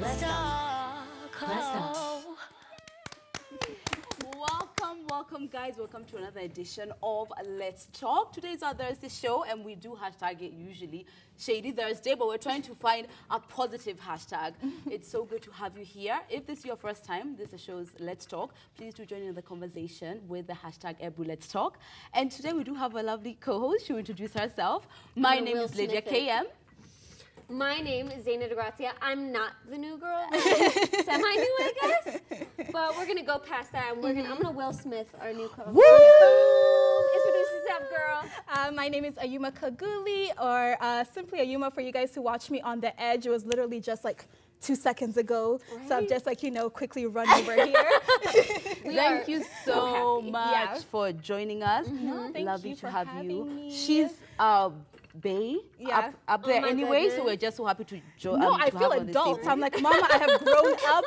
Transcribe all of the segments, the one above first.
Let's talk. Let's talk. Welcome, guys. Welcome to another edition of Let's Talk. Today's our Thursday show, and we do hashtag it usually Shady Thursday, but we're trying to find a positive hashtag. It's so good to have you here. If this is your first time, this is the show's Let's Talk. Please do join in the conversation with the hashtag Ebu Let's Talk. And today we do have a lovely co-host. She'll introduce herself. My name is Lydia KM. My name is Zaina DeGrazia. I'm not the new girl. Semi-new, I guess. But we're going to go past that. And I'm going to Will Smith, our new co-host. Woo! Introduce yourself, girl. My name is Ayuma Kaguli, or simply Ayuma for you guys who watch me on The Edge. It was literally just like 2 seconds ago. Right? So I've just quickly run over here. Thank you so much for joining us. Lovely to have you. Me. She's Bay up there anyway, goodness. so we're just so happy to join. No, I feel adult. I'm like, Mama, I have grown up,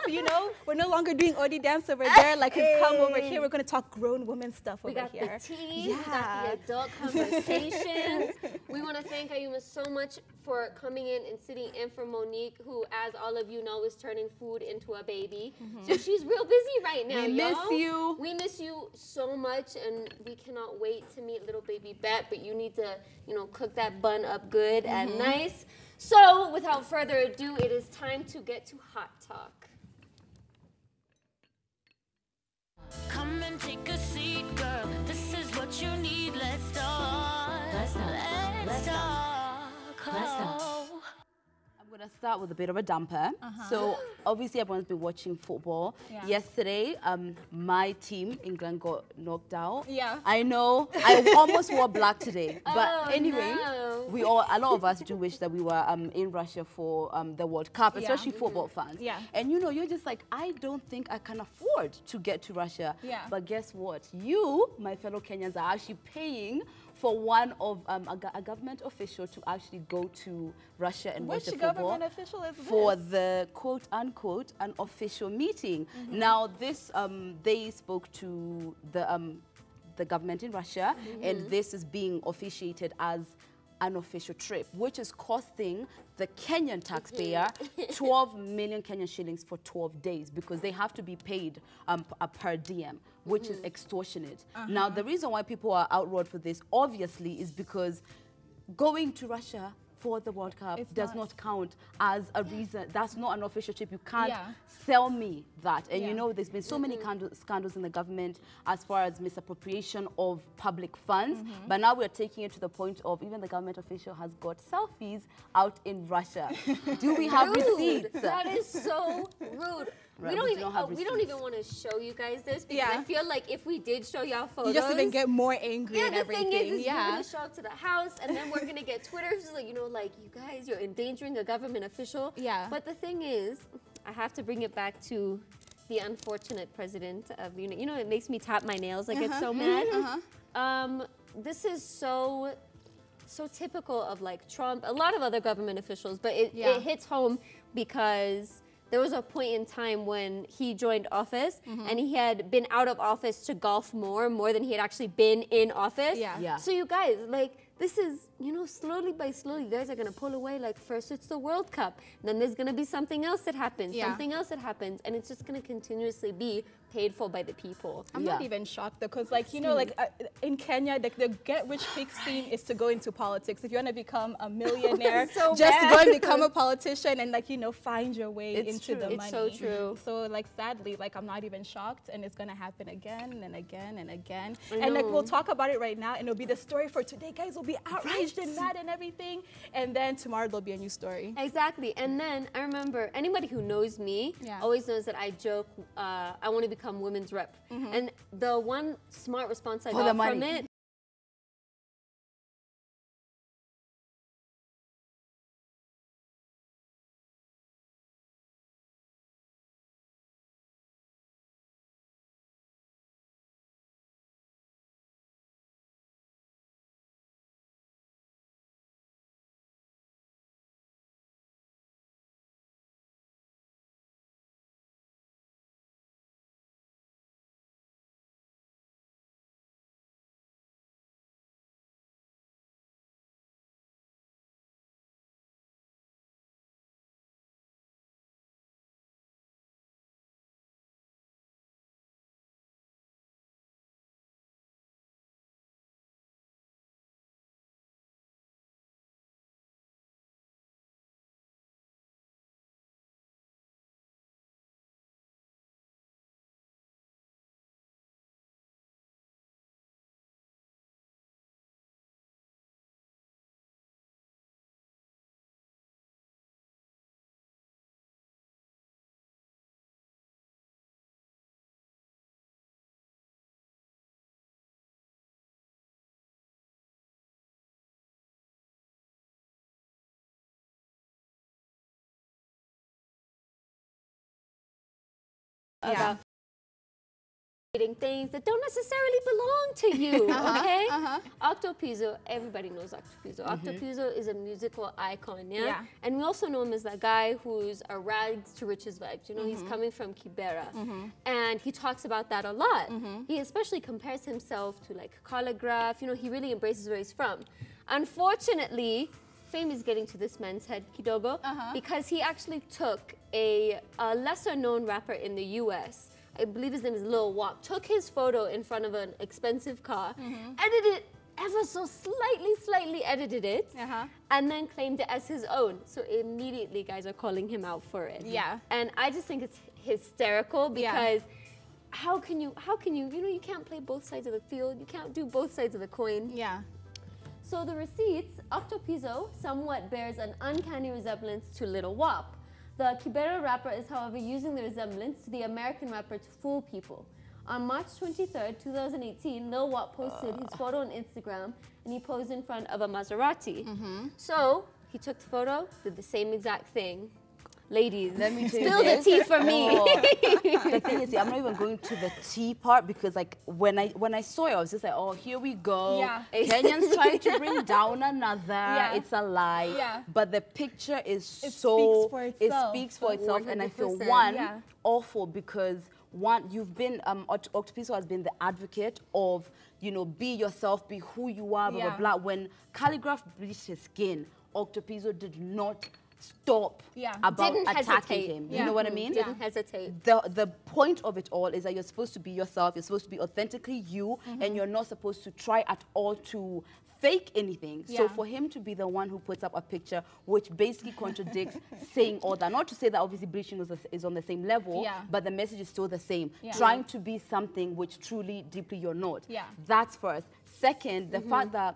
We're no longer doing Odi dance over there. Like, we've come over here. We're going to talk grown woman stuff over here. We got the tea. We got the adult conversations. We want to thank Ayuma so much for coming in and sitting in for Monique, who, as all of you know, is turning food into a baby. So she's real busy right now, We miss you. We miss you so much, and we cannot wait to meet little baby Bet, but you need to, cook that bun up good and nice. So, without further ado, it is time to get to Hot Talk. Come and take a seat, girl. This is what you need. Let's talk. Let's talk. Let's talk. Let's talk. I'm going to start with a bit of a damper. So, obviously, everyone's been watching football. Yeah. Yesterday, my team, England, got knocked out. Yeah. I know. I almost wore black today. But Oh, anyway, no. a lot of us do wish that we were in Russia for the World Cup, especially football fans. Yeah. And, you're just like, I don't think I can afford to get to Russia. Yeah. But guess what? You, my fellow Kenyans, are actually paying for one of a government official to actually go to Russia and watch the football. Which government official is this? For the quote-unquote an official meeting. Now, this they spoke to the government in Russia, and this is being officiated as an official trip, which is costing the Kenyan taxpayer 12 million Kenyan shillings for 12 days because they have to be paid per diem, which is extortionate. Now, the reason why people are outraged for this, obviously, is because going to Russia for the World Cup does not count as a reason. That's not an official trip. You can't sell me that. And there's been so many scandals in the government as far as misappropriation of public funds. But now we're taking it to the point of even the government official has got selfies out in Russia. Do we have receipts? That is so rude. Right, we don't even want to show you guys this because I feel like if we did show y'all photos, You just even get more angry and everything. The thing is we're gonna show up to the house and then we're gonna get Twitter like you guys, you're endangering a government official. Yeah. But the thing is, I have to bring it back to the unfortunate president of it makes me tap my nails. I get so mad. This is so typical of like Trump, a lot of other government officials, but it hits home because there was a point in time when he joined office and he had been out of office to golf more than he had actually been in office. Yeah. So you guys, this is, slowly by slowly, you guys are going to pull away. Like, first it's the World Cup. Then there's going to be something else that happens, something else that happens. And it's just going to continuously be paid for by the people. I'm not even shocked, though, because, in Kenya, the get-rich-quick scheme is to go into politics. If you want to become a millionaire, go and become a politician and, find your way into the money. It's so true. So, sadly, I'm not even shocked, and it's going to happen again and again and again. And, we'll talk about it right now, and it'll be the story for today. Guys will be outraged and mad and everything, and then tomorrow there'll be a new story. Exactly. And then I remember anybody who knows me always knows that I joke, I want to become women's rep. And the one smart response I got from it about things that don't necessarily belong to you, okay? Octopizzo, everybody knows Octopizzo. Octopizzo is a musical icon, yeah? And we also know him as that guy who's a rags to riches vibes. You know, he's coming from Kibera. And he talks about that a lot. He especially compares himself to like Calligraph. You know, he really embraces where he's from. Unfortunately, fame is getting to this man's head, Kidogo, because he actually took a lesser-known rapper in the U.S., I believe his name is Lil Wop, took his photo in front of an expensive car, edited ever so slightly edited it, and then claimed it as his own. So immediately guys are calling him out for it. And I just think it's hysterical because how can you, you know, you can't play both sides of the field, you can't do both sides of the coin. So the receipts, Octopizzo somewhat bears an uncanny resemblance to Lil Wop. The Kibera rapper is, however, using the resemblance to the American rapper to fool people. On March 23rd, 2018, Lil Wop posted his photo on Instagram, and he posed in front of a Maserati. So he took the photo, did the same exact thing. Ladies, let me spill the tea for me. The thing is, I'm not even going to the tea part because, like, when I saw it, I was just like, oh, here we go. Kenyans trying to bring down another. It's a lie. But the picture is so. It speaks for itself, 100%. And I feel awful because you've been Octopizzo has been the advocate of, you know, be yourself, be who you are, blah blah blah. When Calligraph bleached his skin, Octopizzo did not stop about attacking him. You know what I mean? Didn't hesitate. The point of it all is that you're supposed to be yourself, you're supposed to be authentically you, and you're not supposed to try at all to fake anything. So for him to be the one who puts up a picture which basically contradicts saying all that, not to say that obviously bleaching is on the same level, but the message is still the same. Trying to be something which truly, deeply you're not. That's first. Second, the fact that,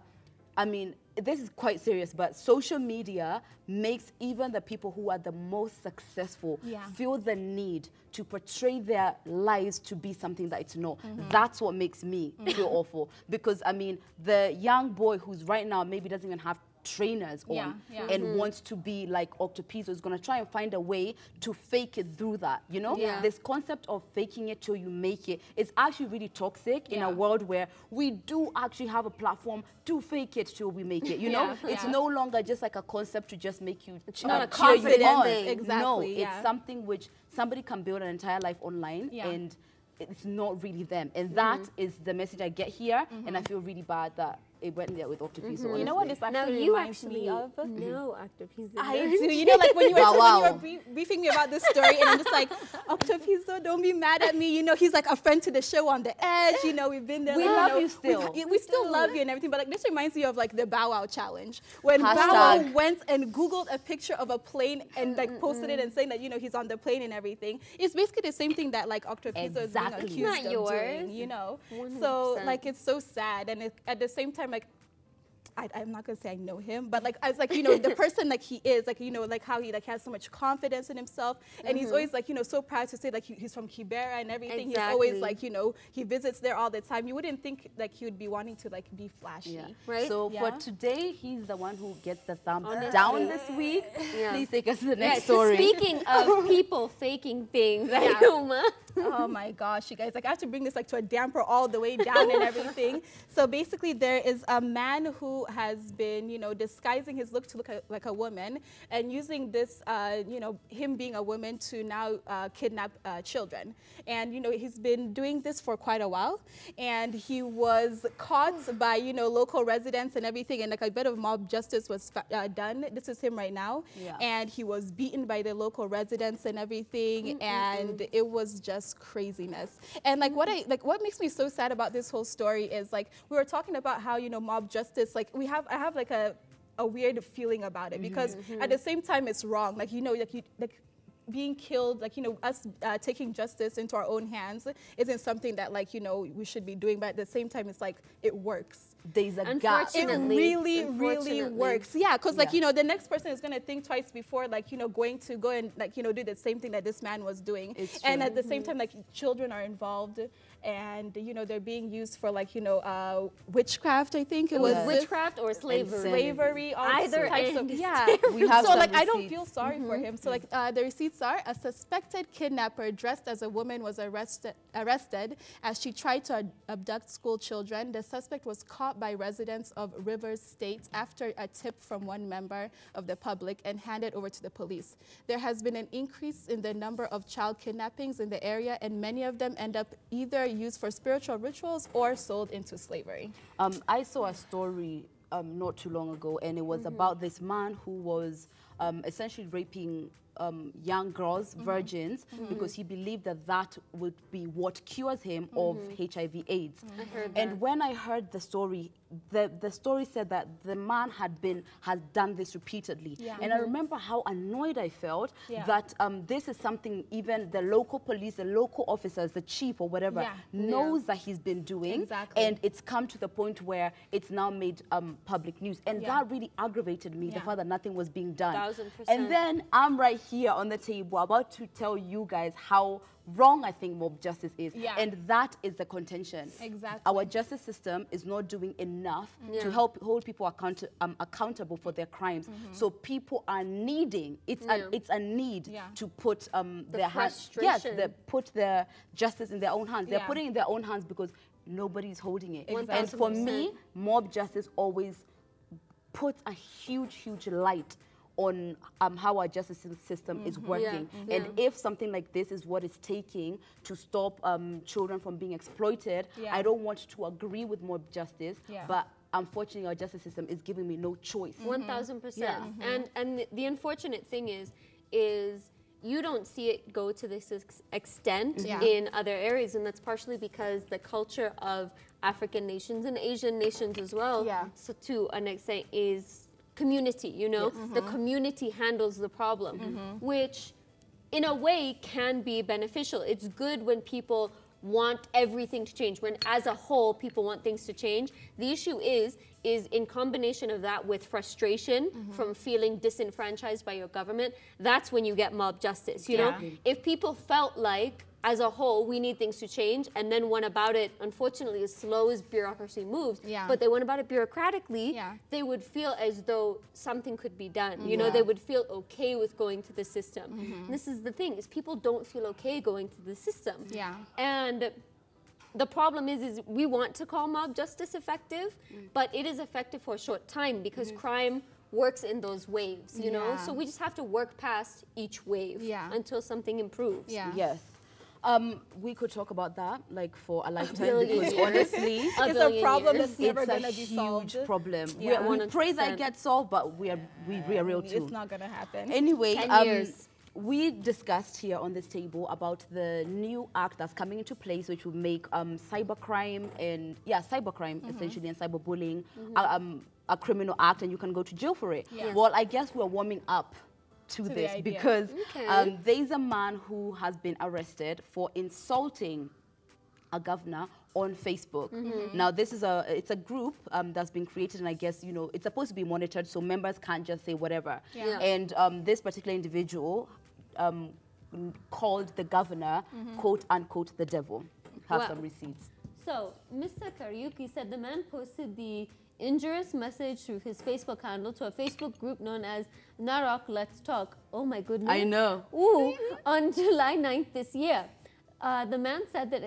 I mean, this is quite serious, but social media makes even the people who are the most successful feel the need to portray their lives to be something that it's not. That's what makes me feel awful. Because, I mean, the young boy who's right now maybe doesn't even have trainers on and wants to be like Octopizzo is going to try and find a way to fake it through that, you know? This concept of faking it till you make it is actually really toxic in a world where we do actually have a platform to fake it till we make it, you know? It's no longer just like a concept to just make you not a confident thing. Exactly. No, it's something which somebody can build an entire life online and it's not really them. And that is the message I get here, and I feel really bad that it went there with Octopizzo. You know what this actually reminds me of? No, Octopizzo. I do. You know, like when you were briefing me about this story, and I'm just like, Octopizzo, don't be mad at me. You know, he's like a friend to the show on the edge. You know, we've been there. We like, love you still. We still love you and everything. But like this reminds me of like the Bow Wow challenge. When Bow Wow went and Googled a picture of a plane and like posted it and saying that, you know, he's on the plane and everything. It's basically the same thing that like Octopizzo is being accused of doing, you know. 100%. So like it's so sad, and at the same time, like I'm not gonna say I know him, but like as like, you know, the person like he is, like, you know, like how he like has so much confidence in himself, and he's always like, you know, so proud to say like he's from Kibera and everything. He's always like, you know, he visits there all the time. You wouldn't think like he would be wanting to like be flashy, right? So for today, he's the one who gets the thumbs down this week. Please take us to the next story. Speaking of people faking things, oh my gosh, you guys, like I have to bring this like to a damper all the way down and everything. So basically there is a man who has been, you know, disguising his look to look like a woman and using this, you know, him being a woman to now kidnap children. And, you know, he's been doing this for quite a while, and he was caught by, you know, local residents and everything, and like a bit of mob justice was done. This is him right now. And he was beaten by the local residents and everything, and it was just craziness. And like what makes me so sad about this whole story is like we were talking about how, you know, mob justice, like I have like a weird feeling about it because at the same time it's wrong. Like, you know, like being killed, like, you know, us taking justice into our own hands isn't something that, like, you know, we should be doing, but at the same time it's like it works. there's a gap. It really works. Yeah, because like, you know, the next person is going to think twice before, like, you know, going to go and like, you know, do the same thing that this man was doing. And at the same time, like, children are involved, and, you know, they're being used for, like, you know, witchcraft, I think it was. Witchcraft or slavery. Slavery, either types of, We have so like, receipts. I don't feel sorry for him. So like, the receipts are: a suspected kidnapper dressed as a woman was arrested as she tried to abduct school children. The suspect was caught by residents of Rivers State after a tip from one member of the public and handed over to the police. There has been an increase in the number of child kidnappings in the area, and many of them end up either used for spiritual rituals or sold into slavery. I saw a story not too long ago, and it was about this man who was essentially raping young girls, virgins, because he believed that that would be what cures him of HIV/AIDS. And when I heard the story, the story said that the man has done this repeatedly. And I remember how annoyed I felt that this is something even the local police, the local officers, the chief or whatever knows that he's been doing. And it's come to the point where it's now made public news. And that really aggravated me, the fact that nothing was being done. 1000%. And then I'm right here on the table about to tell you guys how wrong I think mob justice is. And that is the contention. Our justice system is not doing enough to help hold people accountable for their crimes. So people are needing, it's a need to put their hands, put their justice in their own hands. They're putting it in their own hands because nobody's holding it. And for me, mob justice always puts a huge light on how our justice system is working. And if something like this is what it's taking to stop children from being exploited, I don't want to agree with mob justice, but unfortunately our justice system is giving me no choice. 1000%. And the unfortunate thing is you don't see it go to this extent in other areas, and that's partially because the culture of African nations and Asian nations as well, so to an extent, is community, you know, the community handles the problem, which in a way can be beneficial. It's good when people want everything to change, when as a whole people want things to change. The issue is in combination of that with frustration from feeling disenfranchised by your government, that's when you get mob justice, you know? If people felt like as a whole, we need things to change, and then went about it, unfortunately, as slow as bureaucracy moves, but they went about it bureaucratically, they would feel as though something could be done. You know, they would feel okay with going to the system. And this is the thing, is people don't feel okay going to the system. And the problem is we want to call mob justice effective, but it is effective for a short time because crime works in those waves, you know? So we just have to work past each wave until something improves. Yes. We could talk about that like for a lifetime because honestly, it's a problem that's never going to be solved. It's a huge problem. We pray that it gets solved, but we are real too. It's not going to happen. Anyway, we discussed here on this table about the new act that's coming into place, which will make cybercrime and cybercrime essentially and cyberbullying a criminal act, and you can go to jail for it. Well, I guess we're warming up to this because there's a man who has been arrested for insulting a governor on Facebook. Now this is it's a group that's been created, and I guess, you know, it's supposed to be monitored so members can't just say whatever. And this particular individual called the governor quote unquote the devil. Have some receipts. So Mr. Kariuki said the man posted the injurious message through his Facebook handle to a Facebook group known as Narok Let's Talk. Oh my goodness. I know. Ooh, on July 9th this year. The man said that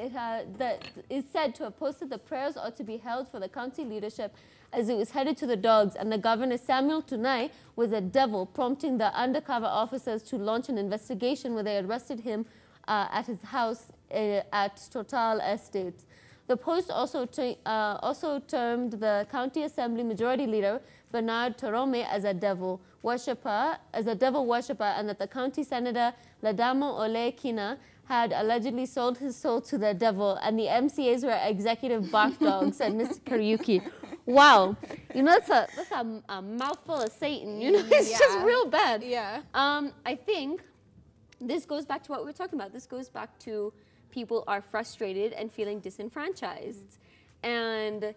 that is said to have posted the prayers ought to be held for the county leadership as it was headed to the dogs, and the governor Samuel Tunai was a devil, prompting the undercover officers to launch an investigation where they arrested him at his house at Total Estates. The Post also termed the county assembly majority leader Bernard Torome as a devil worshipper, and that the county senator Ladamo Ole Kina had allegedly sold his soul to the devil, and the MCAs were executive bark dogs, said Mr. Kariuki. Wow, you know, that's a mouthful of Satan. You know, it's just real bad. I think this goes back to what we were talking about. This goes back to people are frustrated and feeling disenfranchised. And,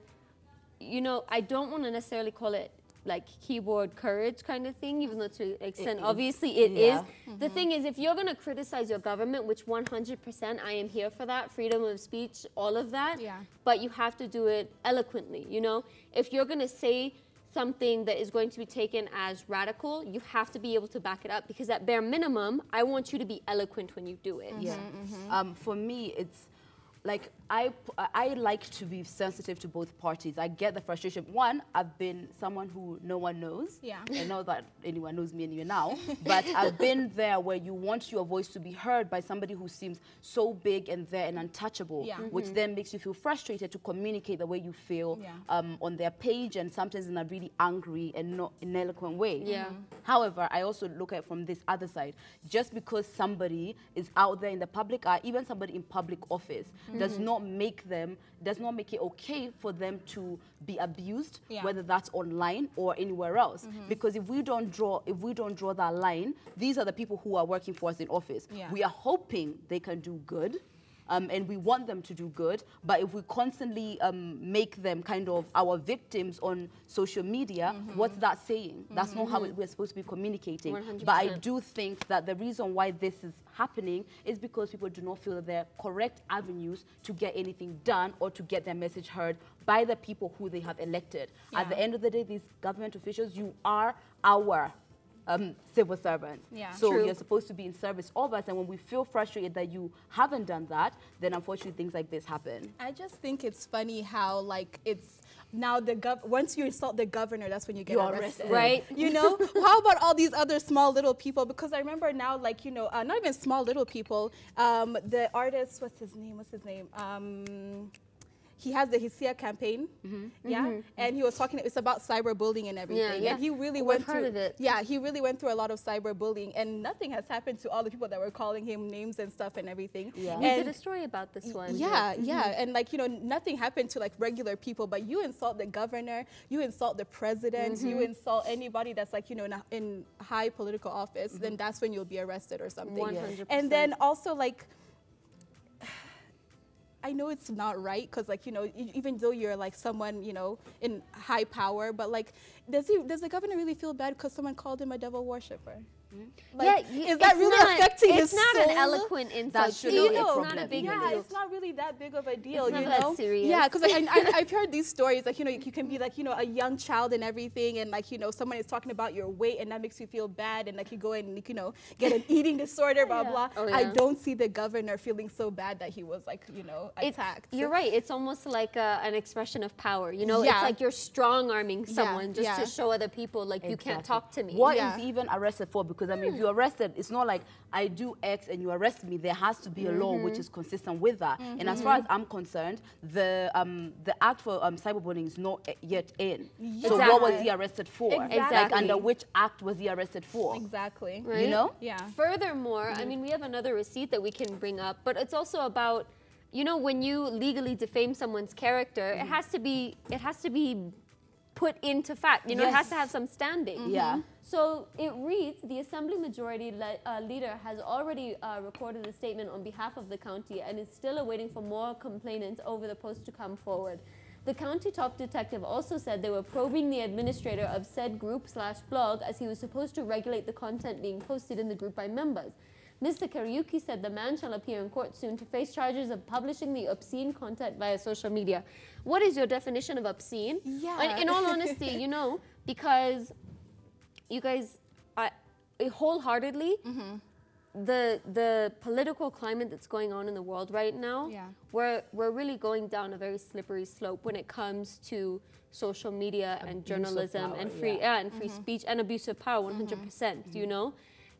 you know, I don't want to necessarily call it like keyboard courage kind of thing, even though to an extent, obviously it is. The thing is, if you're going to criticize your government, which 100% I am here for that, freedom of speech, all of that, but you have to do it eloquently, you know? If you're going to say something that is going to be taken as radical, you have to be able to back it up, because at bare minimum, I want you to be eloquent when you do it. For me, it's like I like to be sensitive to both parties. I get the frustration. One, I've been someone who no one knows. I know that anyone knows me anyway now, but I've been there where you want your voice to be heard by somebody who seems so big and there and untouchable, which then makes you feel frustrated to communicate the way you feel on their page, and sometimes in a really angry and not ineloquent way. However, I also look at it from this other side. Just because somebody is out there in the public eye, even somebody in public office, does not make it okay for them to be abused, whether that's online or anywhere else. Because if we don't draw that line, these are the people who are working for us in office. We are hoping they can do good. And we want them to do good, but if we constantly make them kind of our victims on social media, what's that saying? That's not how we're supposed to be communicating. 100%. But I do think that the reason why this is happening is because people do not feel that they're correct avenues to get anything done or to get their message heard by the people who they have elected. At the end of the day, these government officials, you are our civil servants. So you're supposed to be in service of us, and when we feel frustrated that you haven't done that, then unfortunately things like this happen. I just think it's funny how like it's now once you insult the governor, that's when you get arrested. Right? You know? How about all these other small little people? Because I remember now, like, you know, not even small little people, the artist, what's his name? He has the Hisia campaign, and he was talking. It's about cyberbullying and everything. And he really went through it. He really went through a lot of cyberbullying, and nothing has happened to all the people that were calling him names and stuff and everything. We did a story about this one. And like, you know, nothing happened to like regular people, but you insult the governor, you insult the president, you insult anybody that's like, you know, in high political office, then that's when you'll be arrested or something. 100%. And then also like, I know it's not right, because like, you know, even though you're like someone, you know, in high power, but like, does the governor really feel bad because someone called him a devil worshiper? Like, is that really affecting his soul? It's not an eloquent insult. That should be a problem. It's not a big deal. It's not really that big of a deal, it's you not know? that serious. Yeah, because like, I've heard these stories, like, you know, you can be like, you know, a young child and everything, and like, you know, someone is talking about your weight, and that makes you feel bad, and like you go and, you know, get an eating disorder, blah, blah. I don't see the governor feeling so bad that he was like, you know, attacked. You're right. It's almost like an expression of power, you know? It's like you're strong-arming someone just to show other people, like, you can't talk to me. What is even arrested for? Because, I mean, if you're arrested, it's not like I do X and you arrest me. There has to be a law which is consistent with that. And as far as I'm concerned, the act for cyberbullying is not yet in. So what was he arrested for? Like, under which act was he arrested for? Exactly. Right? You know? Furthermore, I mean, we have another receipt that we can bring up, but it's also about, you know, when you legally defame someone's character, it has to be put into fact. You know, it has to have some standing. So it reads, the Assembly Majority Leader has already recorded a statement on behalf of the county and is still awaiting for more complainants over the post to come forward. The county top detective also said they were probing the administrator of said group/blog, as he was supposed to regulate the content being posted in the group by members. Mr. Kariuki said the man shall appear in court soon to face charges of publishing the obscene content via social media. What is your definition of obscene? And in all honesty, you know, because you guys, wholeheartedly, the political climate that's going on in the world right now, we're really going down a very slippery slope when it comes to social media and journalism and free speech and abuse of power, 100%. You know,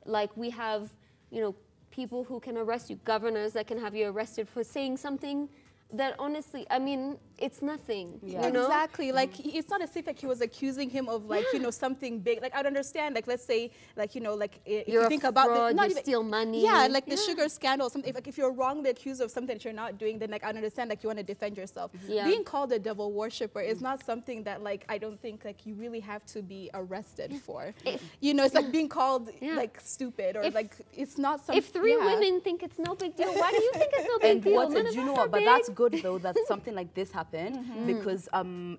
like we have, you know, people who can arrest you, governors that can have you arrested for saying something that honestly, I mean, it's nothing. You know? Exactly. Like, it's not as if like he was accusing him of like, you know, something big. Like, I'd understand, like, let's say, like, you know, like, if you're you think fraud, about you steal money. Like the sugar scandal, something. If you're wrongly accused of something that you're not doing, then like, I understand, like, you want to defend yourself. Being called a devil worshipper is not something that, like, I don't think, like, you really have to be arrested for. You know, it's like being called, like, stupid, or like, it's not something. If three women think it's no big deal, why do you think it's no big deal? Do you know what? But that's good, though, that something like this happens. happened because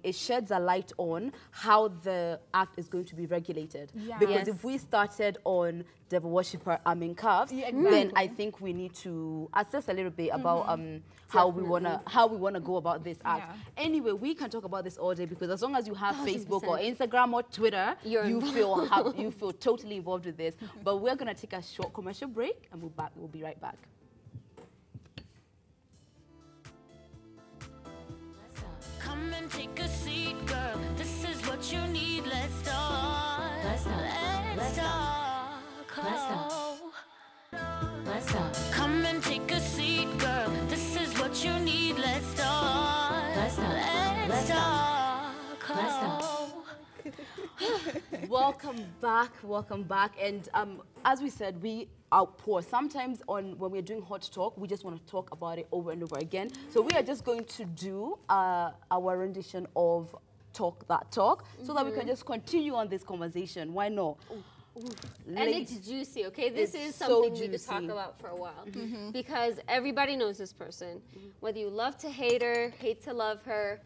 it sheds a light on how the act is going to be regulated. Yeah. Because if we started on devil worshipper in cuffs, then I think we need to assess a little bit about how we wanna go about this act. Yeah. Anyway, we can talk about this all day because as long as you have Facebook or Instagram or Twitter, you feel totally involved with this. But we're gonna take a short commercial break and we'll be right back. Come and take a seat, girl. This is what you need. Let's talk. Let's talk. Let's talk. Let's talk. Let's talk. Come and take a seat, girl. This is what you need. Let's talk. Let's talk. Let's talk. Let's talk. Welcome back. And as we said, we outpour. Sometimes when we're doing hot talk, we just want to talk about it over and over again. So we are just going to do our rendition of Talk That Talk so that we can just continue on this conversation. Why not? And it's juicy, okay? This is something we could talk about for a while. Because everybody knows this person. Whether you love to hate her, hate to love her,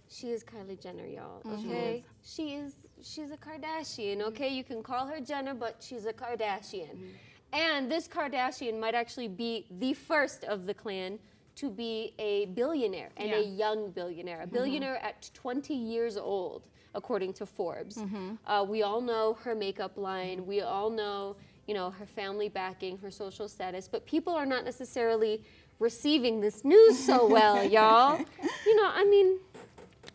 she is Kylie Jenner, y'all, okay? She's a Kardashian, okay? You can call her Jenner, but she's a Kardashian. And this Kardashian might actually be the first of the clan to be a billionaire, and a young billionaire. A billionaire at 20 years old, according to Forbes. We all know her makeup line. We all know, you know, her family backing, her social status. But people are not necessarily receiving this news so well, y'all. You know, I mean,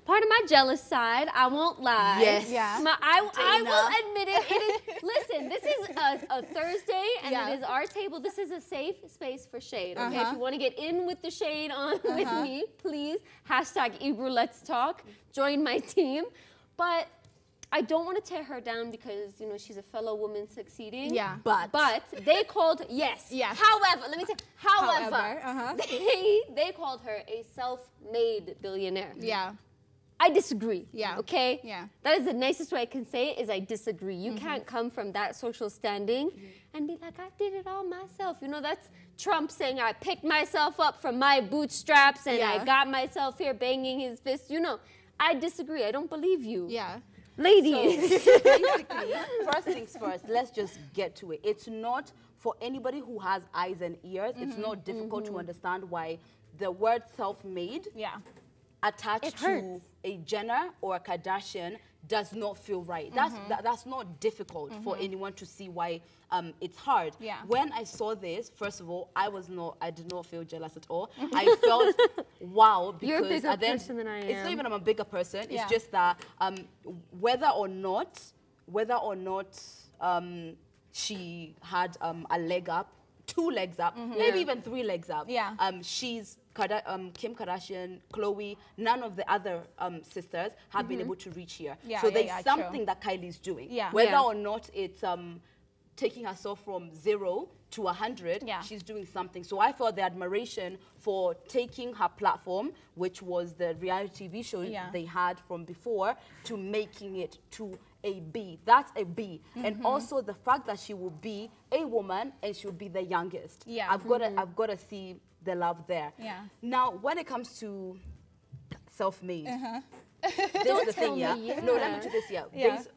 part of my jealous side, I won't lie. Yes. Yeah. I will admit it. It is, listen, this is a Thursday, and it is our table. This is a safe space for shade, okay? If you want to get in with the shade on with me, please, #Ibru Let's Talk. Join my team. But I don't want to tear her down because, you know, she's a fellow woman succeeding. Yeah. But they called, however, let me say, however, they called her a self-made billionaire. Yeah. I disagree. Yeah. Okay? Yeah. That is the nicest way I can say it, is I disagree. You can't come from that social standing and be like, I did it all myself. You know, that's Trump saying I picked myself up from my bootstraps and I got myself here banging his fist. You know, I disagree. I don't believe you. Yeah. Ladies. So, basically, first things first, let's just get to it. It's not, for anybody who has eyes and ears, it's not difficult to understand why the word self-made attached to a Jenner or a Kardashian does not feel right. That's not difficult for anyone to see why it's hard. Yeah. When I saw this, first of all, I did not feel jealous at all. I felt wow, because You're a bigger person than I am. It's not even I'm a bigger person. It's just that whether or not she had a leg up, 2 legs up, maybe even 3 legs up. Yeah. She's Kim Kardashian, Khloe, none of the other sisters have been able to reach here. Yeah, so there's something true. that Kylie's doing. Yeah. Whether or not it's taking herself from 0 to 100, she's doing something. So I felt the admiration for taking her platform, which was the reality TV show they had from before, to making it to a B. That's a B. And also the fact that she will be a woman and she'll be the youngest. Yeah. I've got to see the love there. Yeah. Now, when it comes to self-made, this is the thing, No, let me do this, There's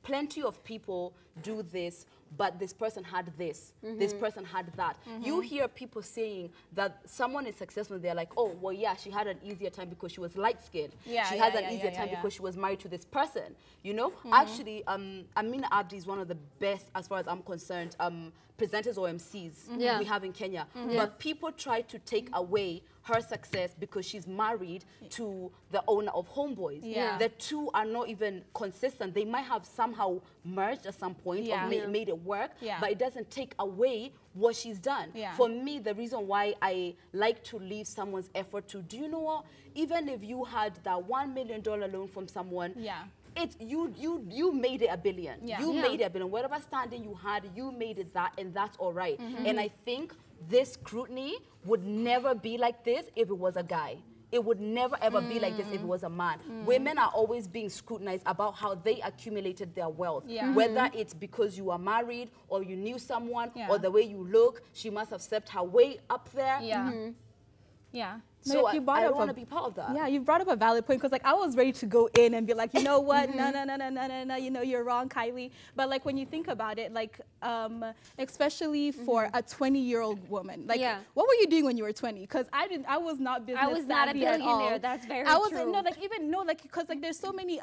plenty of people do this, but this person had this, this person had that. You hear people saying that someone is successful, they're like, oh, well, yeah, she had an easier time because she was light-skinned. She had an easier time because she was married to this person, you know? Actually, Amina Abdi is one of the best, as far as I'm concerned, presenters or MCs we have in Kenya. But people try to take away her success because she's married to the owner of Homeboys. The two are not even consistent. They might have somehow merged at some point or made it work, but it doesn't take away what she's done. For me, the reason why I like to leave someone's effort to, do you know what? Even if you had that $1 million loan from someone, you made it $1 billion. You made it $1 billion. Whatever standing you had, you made it that, and that's all right. And I think this scrutiny would never be like this if it was a guy. It would never ever be like this if it was a man. Women are always being scrutinized about how they accumulated their wealth. Whether it's because you are married or you knew someone or the way you look, she must have stepped her way up there. So I don't want to be part of that. Yeah, you brought up a valid point because like I was ready to go in and be like, you know what, no, you know, you're wrong, Kylie. But like when you think about it, like especially for a 20-year-old woman, like what were you doing when you were 20? Because I was not business savvy. I was not a billionaire. That's very true. Because like there's so many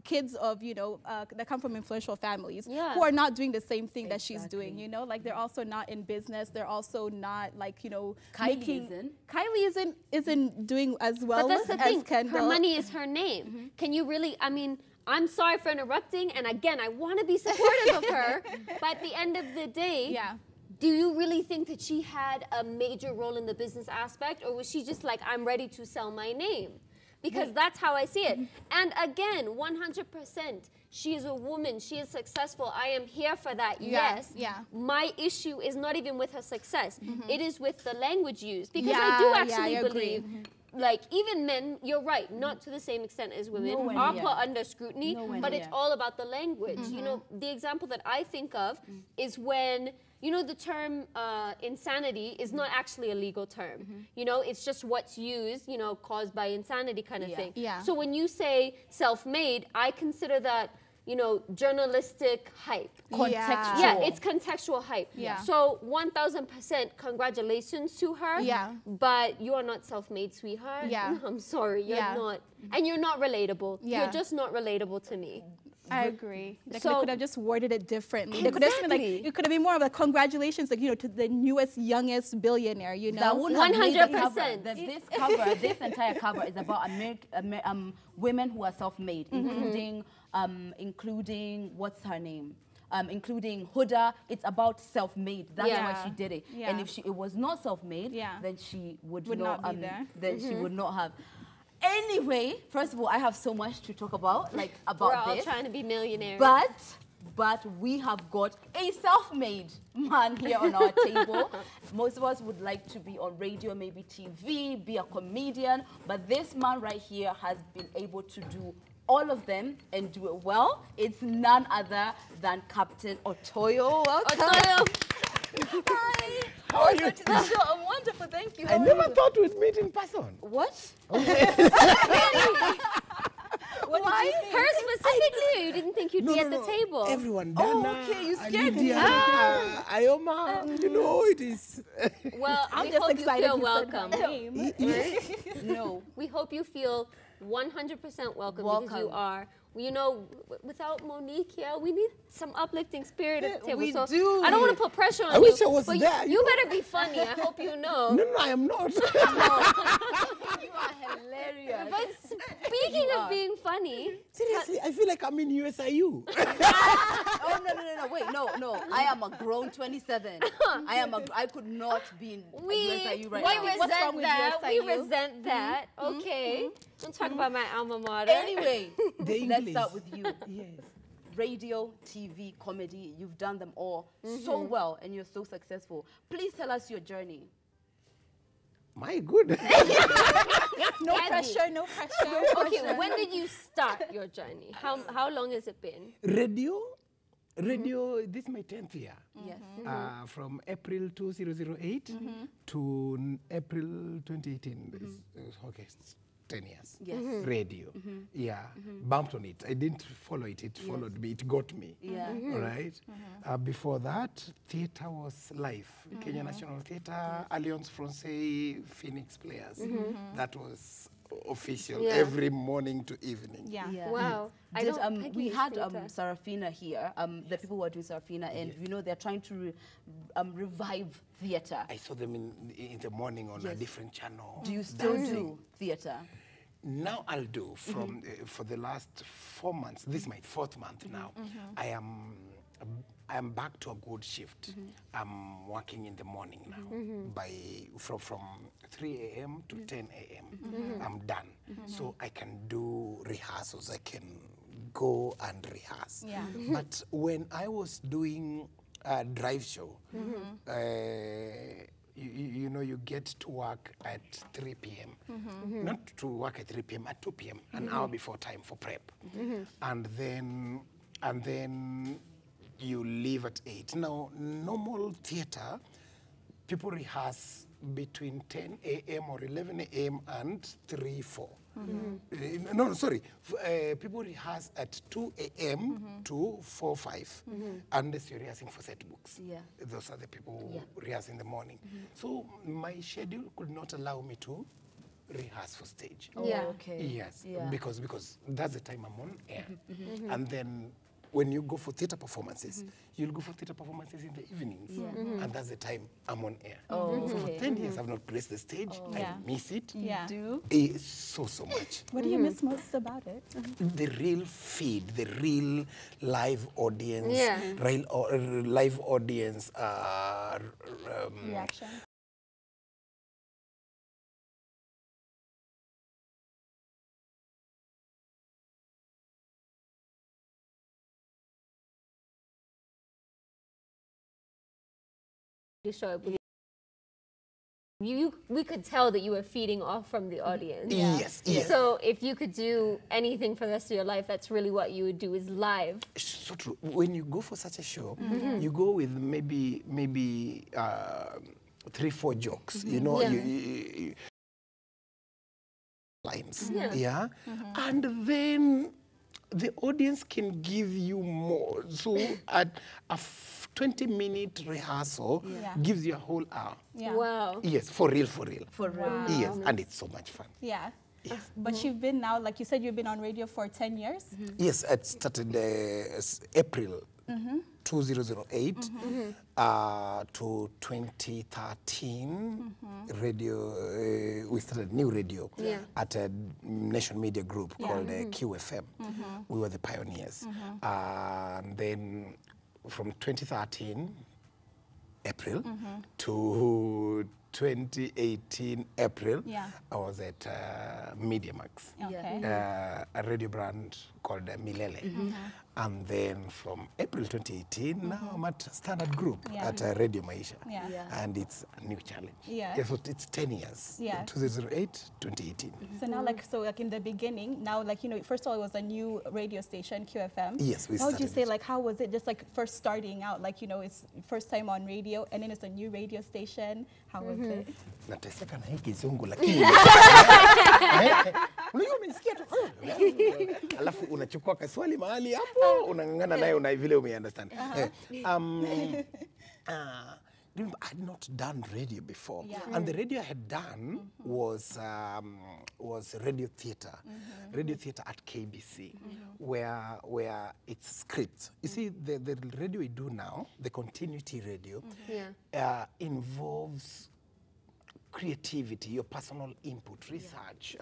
kids of, you know, that come from influential families who are not doing the same thing that she's doing, you know, like they're also not in business. They're also not like, you know, Kylie isn't doing as well but that's the as thing. Kendall. Her money is her name. Can you really, I mean, I'm sorry for interrupting. And again, I want to be supportive of her. But at the end of the day, do you really think that she had a major role in the business aspect? Or was she just like, I'm ready to sell my name? Because that's how I see it. And again, 100%, she is a woman, she is successful, I am here for that, yes. My issue is not even with her success, it is with the language used. Because I do actually believe, like even men, you're right, not to the same extent as women, are put under scrutiny, but it's all about the language. You know, the example that I think of is when, you know, the term insanity is not actually a legal term. You know, it's just what's used, you know, caused by insanity kind of thing. So when you say self-made, I consider that, you know, journalistic hype. Contextual. Yeah, it's contextual hype. So 1000% congratulations to her. But you are not self-made, sweetheart. I'm sorry, you're not. And you're not relatable. You're just not relatable to me. I agree. Like they could have just worded it differently. They could have been like, it could have been more of a congratulations, like, you know, to the newest, youngest billionaire, you know? That would 100%. This cover, this entire cover is about women who are self-made, including what's her name? Including Huda. It's about self-made. That's why she did it. And if it was not self-made, then she would not be there. Then she would not have. Anyway, first of all, I have so much to talk about, like about We're all this. trying to be millionaires. But we have got a self-made man here on our table. Most of us would like to be on radio, maybe TV, be a comedian. But this man right here has been able to do all of them and do it well. It's none other than Captain Otoyo. Welcome. Otoyo. Hi. How are you? I'm wonderful, thank you. I never thought we'd meet in person. What? Why? Her specifically, or you didn't think you'd be at the table? Everyone, Dana, okay, you scared me. Ayoma, you know, it is. Well, I'm we just hope excited you feel welcome. No. We hope you feel 100% welcome because you are. You know, without Monique here, we need some uplifting spirit at the table. We so do. I don't want to put pressure on you. I wish I was but there. You better be funny. I hope you know. No, I am not. You are hilarious. But speaking of being funny, Seriously, I feel like I'm in USIU. Oh, no. Wait, no. I am a grown 27. I could not be in USIU right now. We resent that. Okay. Don't talk about my alma mater. Anyway, let's start with you. Yes. Radio, TV, comedy, you've done them all so well and you're so successful. Please tell us your journey. My good. No pressure. Okay, when did you start your journey? How long has it been? Radio, this is my 10th year. Yes. From April 2008 to April 2018. Okay, 10 years. Yes. Radio. Bumped on it. I didn't follow it. It followed me. It got me. All right. Before that, theatre was live. Kenya National Theatre, Alliance Francaise, Phoenix Players. That was official every morning to evening. Wow. We had Sarafina here, the people who are doing Sarafina, and you know they're trying to revive theatre. I saw them in the morning on a different channel. Do you still do theatre? Now I'll do from for the last 4 months. This is my 4th month now. I am back to a good shift. I'm working in the morning now from 3 a.m. to 10 a.m. I'm done. So I can do rehearsals. I can go and rehearse. But when I was doing a drive show, you know, you get to work at 3 p.m. Not to work at 3 p.m., at 2 p.m., an hour before time for prep. And then you leave at 8. Now, normal theatre, people rehearse between 10 a.m. or 11 a.m. and 3, 4. No, sorry. People rehearse at 2 a.m. to 4, 5, unless you're rehearsing for set books. Yeah. Those are the people who rehearse in the morning. So my schedule could not allow me to rehearse for stage. Oh, okay. Yes, because that's the time I'm on air. And then when you go for theater performances, you'll go for theater performances in the evenings. And that's the time I'm on air. So for 10 years, I've not graced the stage. I miss it. Yeah. So much. What do you miss most about it? The real feed, the real live audience, live audience Reaction. Show we could tell that you were feeding off from the audience. Yes. So if you could do anything for the rest of your life, that's really what you would do, is live. So true. When you go for such a show, you go with maybe 3, 4 jokes. You know, lines. And then the audience can give you more. So at a 20-minute rehearsal gives you a whole hour. Wow. Yes, for real. Wow. Yes, and it's so much fun. Yeah. But you've been now, like you said, you've been on radio for 10 years? Yes, it started April 2008 to 2013. Radio, we started new radio at a nation media group called QFM. We were the pioneers. And then from 2013 April to 2018 April, I was at Media Max, a radio brand called Milele. And then from April 2018, now I'm at Standard Group at Radio Maisha. And it's a new challenge. So it's 10 years, 2008, 2018. So now, like in the beginning, now, like, you know, first of all, it was a new radio station, QFM. Yes, we started. How would you say, like, how was it just like first starting out? Like, you know, it's first time on radio, and then it's a new radio station. How was it? Nateseka na hii kizungu lakini unajua umesikia tu alafu unachukua kaswali mahali hapo unangangana naye una vile umeunderstand. Remember, I had not done radio before, and the radio I had done was radio theater, radio theater at KBC, where it's script. You see, the radio we do now, the continuity radio, involves creativity, your personal input, research.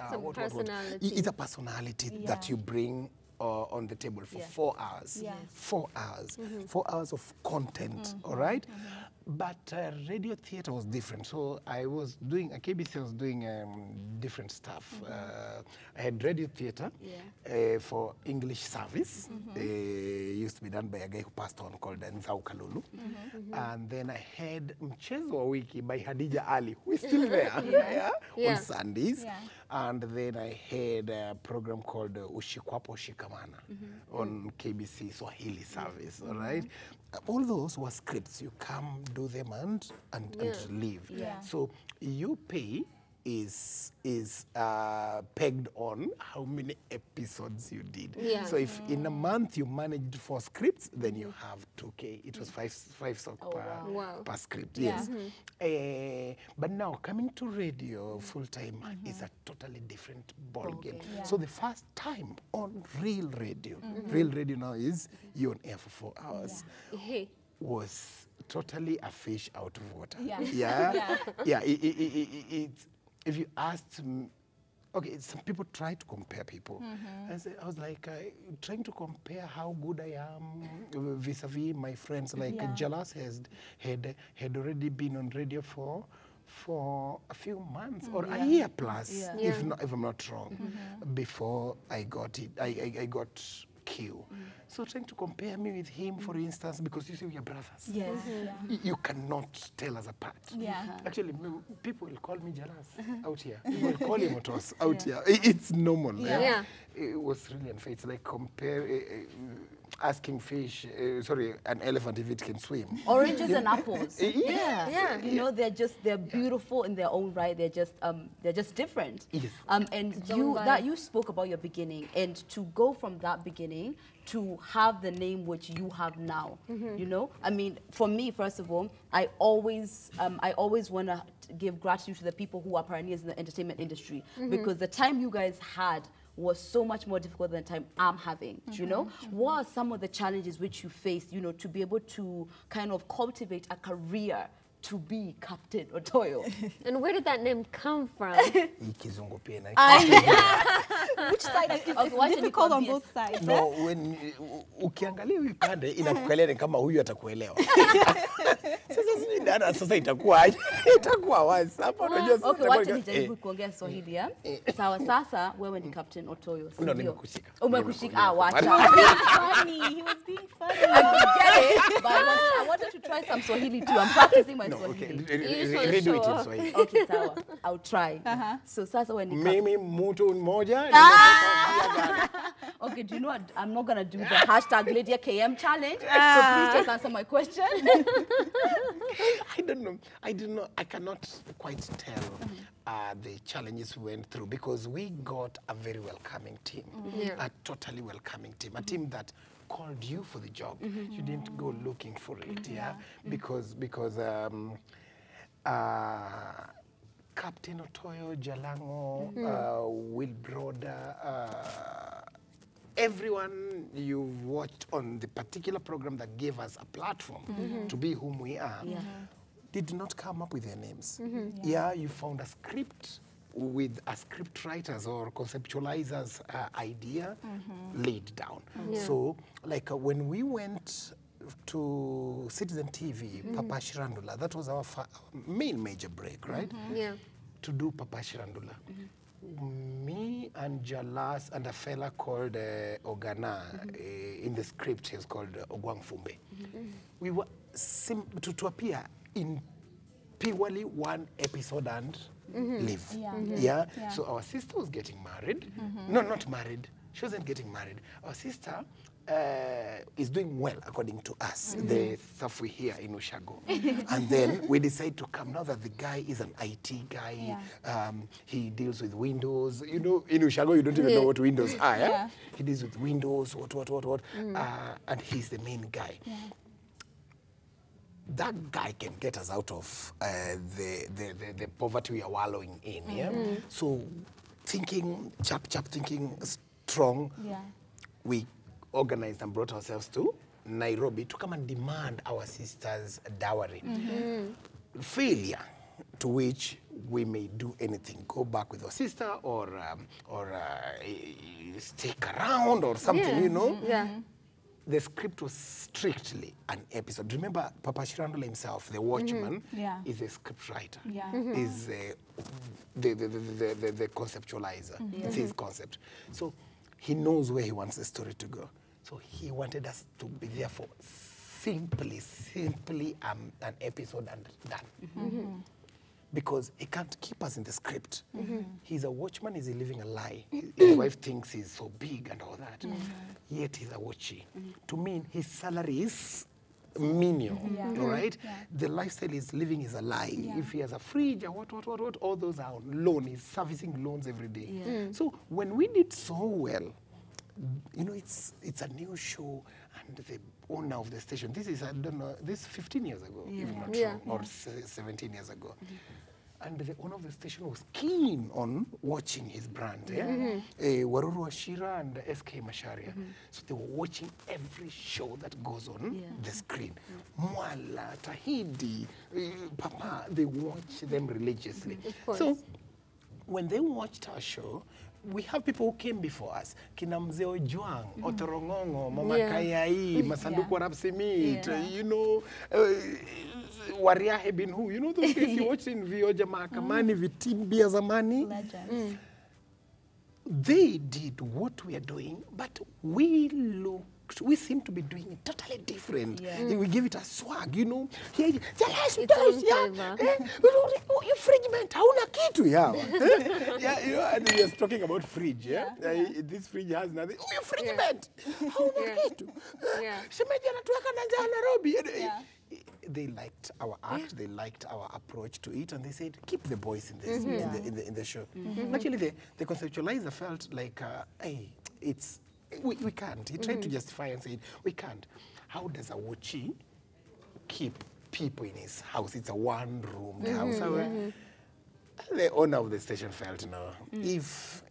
It's a personality that you bring on the table for 4 hours. 4 hours. 4 hours of content, all right? But radio theater was different. So I was doing, at KBC I was doing different stuff. I had radio theater for English service. Used to be done by a guy who passed on called Nzau Kalulu. And then I had Mchezo wa Wiki by Hadija Ali, who is still there on Sundays. And then I had a program called Ushikwapo Shikamana on KBC Swahili service, all right? All those were scripts. You come, do them, and leave. So your pay is pegged on how many episodes you did. So if in a month you managed 4 scripts, then you have 2K. It was 5 sock per script. Yes. But now coming to radio full time is a totally different ball game. So the first time on real radio now is you on air for 4 hours. Was totally a fish out of water. If you asked me, okay, some people try to compare people. I was like, trying to compare how good I am vis-a-vis my friends. Like Jalas had already been on radio for a few months or a year plus, if I'm not wrong, before I got it. I got Q. So trying to compare me with him, for instance, because you see we are brothers. You cannot tell us apart. Actually, people will call me Jalas out here. People will call him Otos out here. It's normal. It was really unfair. It's like compare. asking fish, sorry, an elephant if it can swim. Oranges and apples. Yeah. You know, they're beautiful in their own right. They're just different. Yes. And you spoke about your beginning, and to go from that beginning to have the name which you have now. You know, I mean, for me, first of all, I always want to give gratitude to the people who are pioneers in the entertainment industry, because the time you guys had was so much more difficult than the time I'm having, you know? What are some of the challenges which you faced, you know, to be able to kind of cultivate a career to be Captain Otoyo? And where did that name come from? Which side? It's difficult on both sides. No, when ukiangalia upande inakukalia ni kama huyu atakuelewa. Sasa sisi dada sasa itakuwaje? Itakuwa wazi. Hapo unajua sasa. Okay, wacha nijaribu kuongea Swahili ya. Sawa, sasa wewe ni Captain Otoyo. No, nimekushika. Umekushika. Wacha. Funny. He was being funny. I get it, but I wanted to try some Swahili too. I'm practicing my Swahili. Okay, redo it in Swahili. Okay, sawa. I'll try. So sasa when mimi mtu mmoja. Okay, do you know what? I'm not gonna do the hashtag Lydia KM challenge. So please just answer my question. I don't know. I cannot quite tell the challenges we went through, because we got a very welcoming team, a totally welcoming team, a team that called you for the job. You didn't go looking for it, because Captain Otoyo, Jalango, Will Broder, everyone you've watched on the particular program that gave us a platform to be whom we are, did not come up with their names. You found a script with a script writers or conceptualizers idea laid down. So, like when we went to Citizen TV, Papa Shirandula, that was our main major break, right? To do Papa Shirandula. Me and Jalas and a fella called Ogana, in the script he was called Ogwang Fumbe. We were to appear in purely one episode and leave. So our sister was getting married. No, not married. She wasn't getting married. Our sister is doing well, according to us, the stuff we hear in Ushago. And then we decide to come, now that the guy is an IT guy, he deals with Windows. You know, in Ushago, you don't even know what Windows are. He deals with Windows, what. And he's the main guy. That guy can get us out of the poverty we are wallowing in. So thinking, thinking strong, we organized and brought ourselves to Nairobi to come and demand our sister's dowry. Failure, to which we may do anything, go back with our sister or stick around or something, you know. The script was strictly an episode. Remember, Papa Shirandula himself, the watchman, is a script writer. Is the conceptualizer. It's his concept. So he knows where he wants the story to go. So he wanted us to be there for simply an episode and done. Because he can't keep us in the script. He's a watchman, he's living a lie. His wife thinks he's so big and all that. Yet he's a watchy. To me, his salary is menial, all right? The lifestyle he's living is a lie. If he has a fridge, what, all those are on loan. He's servicing loans every day. So when we did so well, you know, it's a new show, and the owner of the station, this is, I don't know, this 15 years ago, if not wrong, or 17 years ago. And the owner of the station was keen on watching his brand, Waruru Ashira and SK Masharia. So they were watching every show that goes on the screen. Mwala, Tahidi, Papa, they watch them religiously. So when they watched our show, we have people who came before us. Kina Mzee Ojuang, Otorongongo, Mama Kayai, Masanduku Rapsimit, you know, Wariahe bin Hu. You know those guys you watched in Vioja Mahakamani, Vitimbia Zamani? Legends. They did what we are doing, but we look act, we seem to be doing it totally different. Yeah. We give it a swag, you know. Here, you fridge hauna kitu yawa. Yeah, you know, and we are talking about fridge, yeah? This fridge has nothing. Oh, your fridge hauna kitu. Shemeji anatuweka na njaa Nairobi. They liked our act, they liked our approach to it, and they said, keep the boys in this in the show. Actually, the conceptualizer felt like, hey, we can't. He tried to justify and say, we can't. How does a Wuchi keep people in his house? It's a one-room house. The owner of the station felt, no, if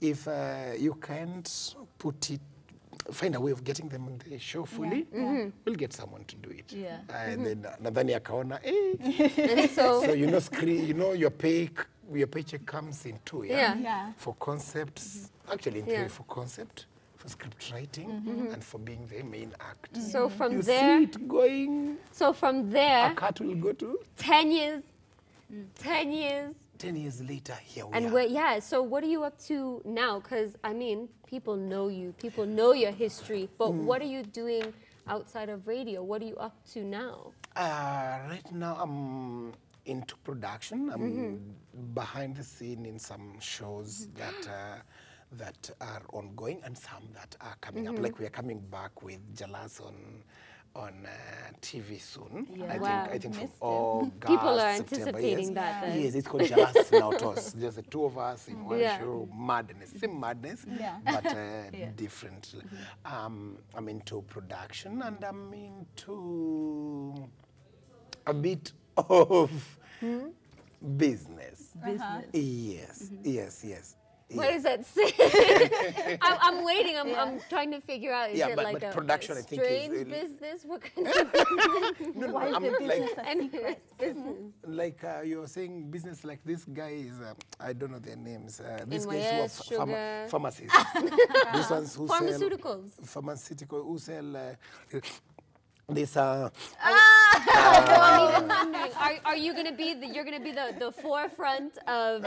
you can't put it, find a way of getting them on the show fully, we'll get someone to do it. And then nadhani akaona, so you know, your paycheck comes in two, for concepts, actually in three, for concept, for script writing, and for being the main act. So from you there, see it going. So from there, a cut will go to 10 years. 10 years. 10 years later, here we are. And so what are you up to now? Because, I mean, people know you. People know your history. But what are you doing outside of radio? What are you up to now? Right now, I'm into production. I'm behind the scene in some shows that are ongoing and some that are coming up. Like we are coming back with Jalas on TV soon. I think from August, people are September, anticipating that. Then. Yes, it's called Jalas Now Toss. Just the two of us in one show. Madness, same madness, but different. I'm into production and I'm into a bit of business. Yes. What does that say? I'm waiting. I'm trying to figure out. Is it but like a production, strange business? What kind of business? Why is the business business? Like you're saying, business like this guy is, I don't know their names. These NYS, guys who are pharmacists. These ones who pharmaceuticals. Pharmaceutical who sell this. I'm wondering, are you gonna be the forefront of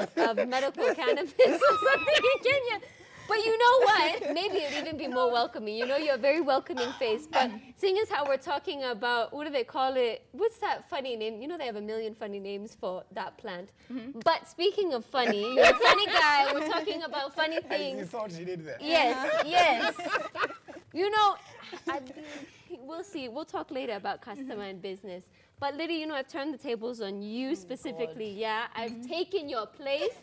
medical cannabis or something in Kenya? But you know what? Maybe it'd even be more welcoming. You know, you're a very welcoming face. But seeing as how we're talking about, what do they call it? What's that funny name? You know, they have a million funny names for that plant. But speaking of funny, you're a funny guy. We're talking about funny things. You thought she did that. Yes. You know, we'll see. We'll talk later about customer and business. But Lydia, you know, I've turned the tables on you specifically. Yeah, I've taken your place.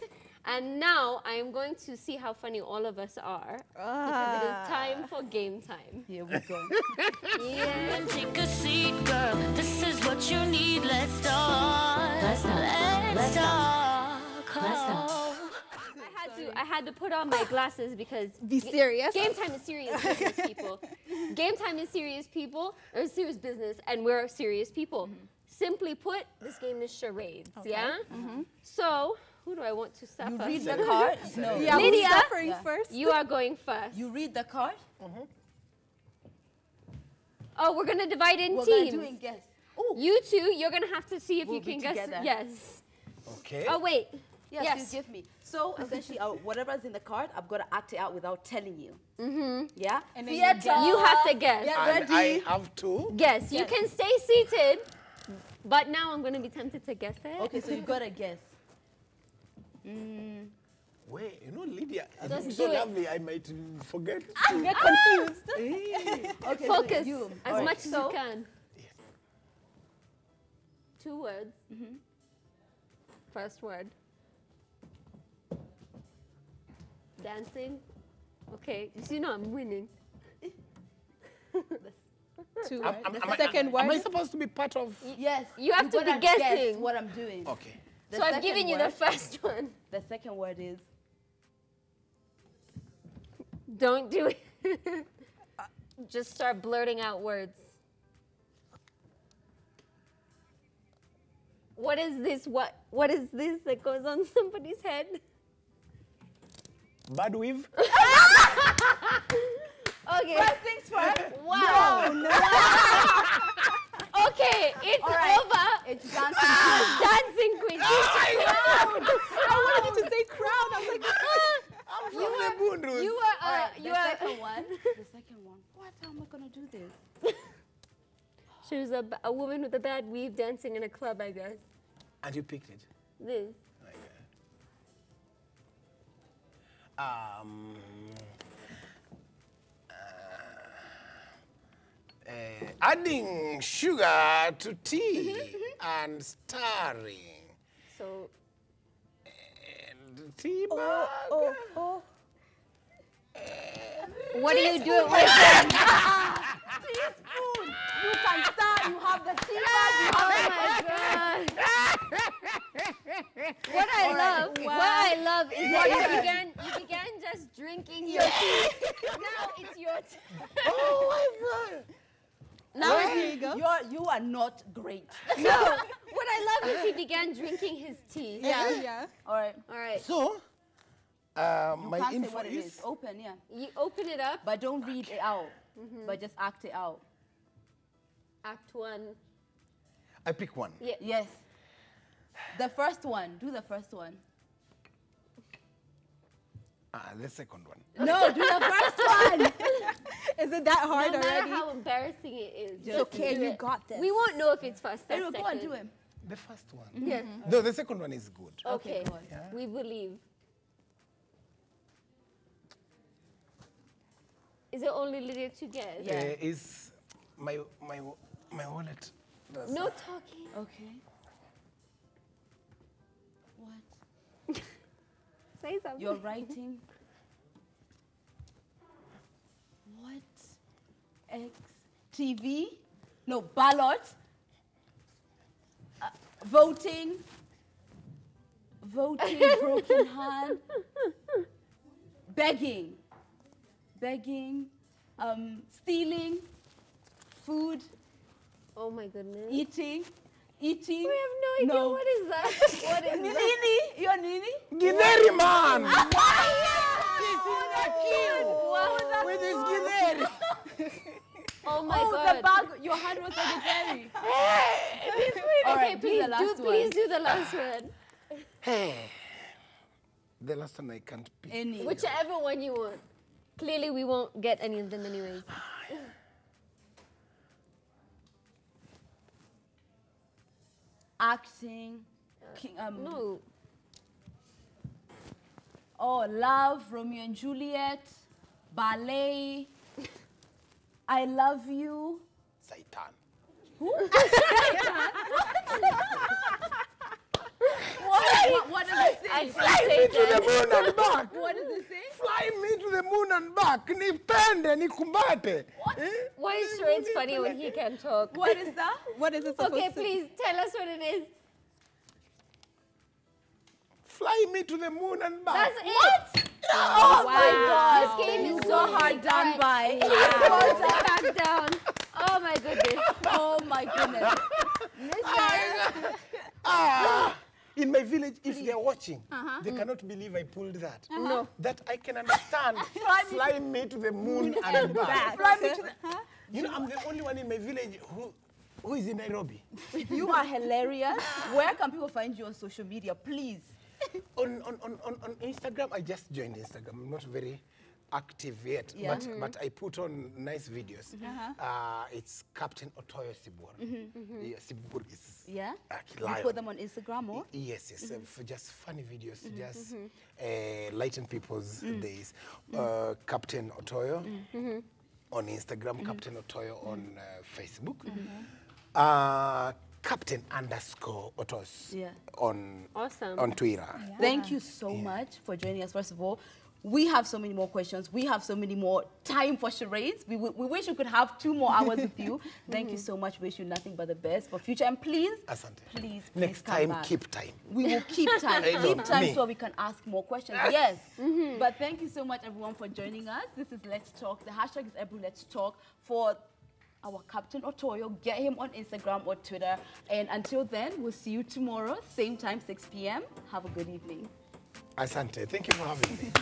And now I am going to see how funny all of us are. Because it is time for game time. Here we go. Take a seat, girl. This is what you need. Let's start. Let's start. I had to put on my glasses because be serious. Game time is serious business, people. Game time is serious people, or serious business, and we're serious people. Simply put, this game is charades. Yeah. So. Who do I want to suffer? You read the card? No. Lydia, suffering first? You are going first. You read the card? Oh, we're going to divide in teams. We're doing guess. You two, you're going to have to see if you can guess. Together. Yes. Okay. Oh, wait. Yes. You give me. So, essentially, whatever's in the card, I've got to act it out without telling you. Yeah? And then you have to guess. And I have to? Guess. You can stay seated, but now I'm going to be tempted to guess it. Okay, so you've got to guess. Wait, you know, Lydia, Just it's so do it. lovely, I might forget. Get confused. Okay, Focus so as much as you can. Yes. 2 words. First word. Dancing. Okay, so you know I'm winning. 2 Am words. I- Second word. Am I supposed to be part of? Yes. You have to be gotta guess guessing. what I'm doing. Okay. So I've given you the first one. The second word is? Don't do it. Just start blurting out words. What is this? What is this that goes on somebody's head? Bad weave? Okay. First things first. Wow. No. Okay, it's right. over. It's dancing queen. Dancing queen. I wanted you to say crown. I was like, I'm from the Bundus. You All are. right, You the are. second one. The a woman with a bad weave dancing in a club, I guess. And you picked it? This. Adding sugar to tea and stirring. So. And tea bag. What do you do it with them? Teaspoon. You can start. You have the tea bag. Oh my God. What I love is that you began just drinking your tea. Now it's your tea. Oh my God. Now here you go. You are not great. No. What I love is he began drinking his tea. Yeah. All right. All right. So, You my can't say info what it is is. Open, yeah. You open it up. But don't read it out. But just act it out. Act 1. I pick one. Yeah. Yes. The first one. Do the first one. The second one. No, do the first one. Is it that hard No matter already? how embarrassing it is. It's okay, do you it. got this. We won't know if it's first or Anyway, second. go on, do him. The first one. Yeah. No, the second one is good. Okay. go on. Yeah. We believe. Is it only Lydia to guess? Yeah. Is my wallet. No talking. Okay. What? Say something. You're writing. What? X TV? No, ballot. Voting. Voting, broken hand. Begging. Stealing. Food. Oh my goodness. Eating. We have no idea. What is that? What is that? Nini? You're Nini? Githeri man! This is the queue! With his Githeri! Oh my Oh, God. the bag. Your hand was like a berry. All Okay, right, do the last one. please do the last one. Hey. The last one I can't pick. Any. Whichever one you want. Clearly, we won't get any of them anyways. Acting. No. Oh, love, Romeo and Juliet, ballet, I love you. Satan. Who? What does it say? Fly me to the moon and back. What does it say? Fly me to the moon and back. Nipende, nikumbate. Why is Charades funny when he can talk? What is that? What is it supposed Okay, to please tell us what it is. Fly me to the moon and back. That's it. Oh my God. This game is so hard done by. Back down. Oh my goodness. Oh my goodness. In my village, if they're watching, they cannot believe I pulled that. No. That I can understand. Fly me to the moon and back. Fly me to the... You know, I'm the only one in my village who is in Nairobi. You are hilarious. Where can people find you on social media, please? On Instagram, I just joined Instagram. I'm not very active yet, Yeah. but I put on nice videos. It's Captain Toyo Sibur. Yeah, Sibur is Yeah? You lion. put them on Instagram or? Yes, for just funny videos, just lighten people's days. Captain Otoyo on Instagram, Captain Otoyo on Facebook. Captain _Otos on Twitter. Yeah. Thank you so much for joining us. First of all, we have so many more questions. We have so many more time for charades. We wish we could have 2 more hours with you. Thank you so much. Wish you nothing but the best for future. And please, please next come time, back. keep time. We will keep time. Keep time so we can ask more questions. Yes. But thank you so much, everyone, for joining us. This is Let's Talk. The hashtag is Let's Talk for our Captain Otoyo. Get him on Instagram or Twitter. And until then, we'll see you tomorrow, same time, 6 p.m. Have a good evening. Asante. Thank you for having me.